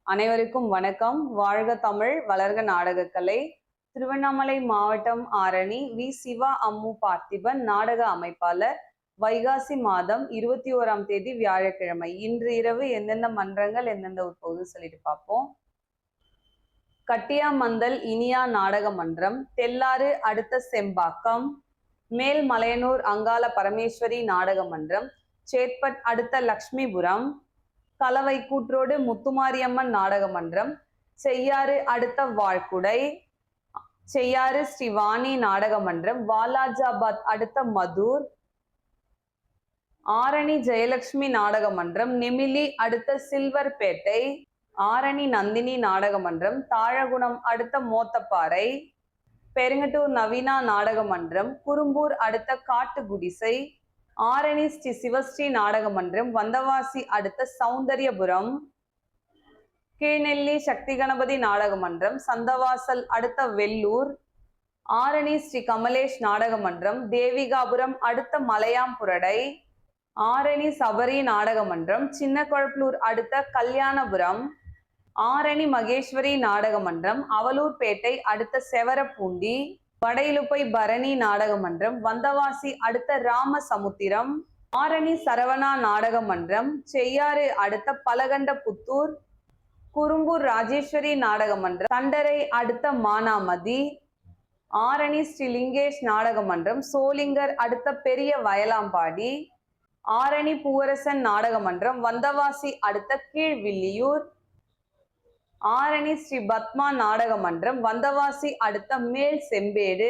அனைவருக்கும் வணக்கம். வாழ்க தமிழ், வளர்க நாடகக்கலை. திருவண்ணாமலை மாவட்டம் ஆரணி வி. சிவா அம்மு பார்த்திபன் நாடக அமைப்பாளர். வைகாசி மாதம் 21ஆம் தேதி வியாழக்கிழமை. இன்று இரவு எந்தெந்த மன்றங்கள் எந்தெந்த போகுது சொல்லிட்டு பார்ப்போம். கட்டியாமந்தல் இனியா நாடக மன்றம், தெல்லாறு அடுத்த செம்பாக்கம், மேல் மலையனூர் அங்காள பரமேஸ்வரி நாடக மன்றம், சேத்பட் அடுத்த லக்ஷ்மிபுரம், கலவை கூற்றோடு முத்துமாரியம்மன் நாடக மன்றம், செய்யாறு அடுத்த வாழ்குடை, செய்யாறு ஸ்ரீவாணி நாடக மன்றம், வாலாஜாபாத் அடுத்த மதுர், ஆரணி ஜெயலட்சுமி நாடக மன்றம், நெமிலி அடுத்த சில்வர்பேட்டை, ஆரணி நந்தினி நாடக மன்றம், தாழகுணம் அடுத்த மோத்தப்பாறை, பெருங்கட்டூர் நவீனா நாடக மன்றம், குறும்பூர் அடுத்த காட்டுகுடிசை, ஆரணி ஸ்ரீ சிவஸ்ரீ நாடக மன்றம், வந்தவாசி அடுத்த சௌந்தரியபுரம், கீழ்நெல்லி சக்தி கணபதி நாடக மன்றம், சந்தவாசல் அடுத்த வெள்ளூர், ஆரணி ஸ்ரீ கமலேஷ் நாடக மன்றம், தேவிகாபுரம் அடுத்த மலையாம்புரடை, ஆரணி சபரி நாடக மன்றம், சின்ன கொழப்பலூர் அடுத்த கல்யாணபுரம், ஆரணி மகேஸ்வரி நாடக மன்றம், அவலூர்பேட்டை அடுத்த செவரப்பூண்டி, வடையிலுப்பை பரணி நாடக மன்றம், வந்தவாசி அடுத்த ராமசமுத்திரம், ஆரணி சரவணா நாடக மன்றம், செய்யாறு அடுத்த பலகண்டபுத்தூர், குறும்பூர் ராஜேஸ்வரி நாடக மன்றம், தண்டரை அடுத்த மானாமதி, ஆரணி ஸ்ரீலிங்கேஷ் நாடக மன்றம், சோளிங்கர் அடுத்த பெரிய வயலாம்பாடி, ஆரணி பூவரசன் நாடக மன்றம், வந்தவாசி அடுத்த கீழ்வில்லியூர், ஆரணி ஸ்ரீ பத்மா நாடக மன்றம், வந்தவாசி அடுத்த மேல் செம்பேடு,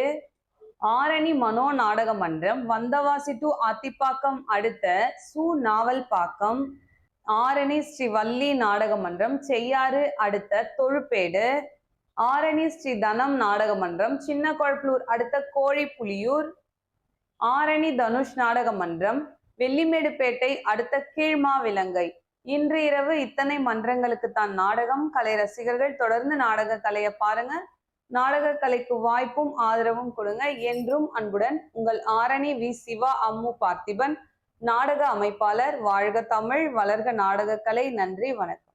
ஆரணி மனோ நாடக மன்றம், வந்தவாசி டு ஆத்திப்பாக்கம் அடுத்த சு நாவல்பாக்கம், ஆரணி ஸ்ரீ வள்ளி நாடக மன்றம், செய்யாறு அடுத்த தொழுப்பேடு, ஆரணி ஸ்ரீ தனம் நாடக மன்றம், சின்ன கொழப்பலூர் அடுத்த கோழிப்புலியூர், ஆரணி தனுஷ் நாடக மன்றம், வெள்ளிமேடுபேட்டை அடுத்த கீழ்மாவிலங்கை. இன்று இரவு இத்தனை மன்றங்களுக்கு தான் நாடகம். கலை ரசிகர்கள் தொடர்ந்து நாடக கலையை பாருங்க. நாடக கலைக்கு வாய்ப்பும் ஆதரவும் கொடுங்க. என்றும் அன்புடன் உங்கள் ஆரணி வி. சிவா அம்மு பார்த்திபன், நாடக அமைப்பாளர். வாழ்க தமிழ், வளர்க நாடக கலை. நன்றி, வணக்கம்.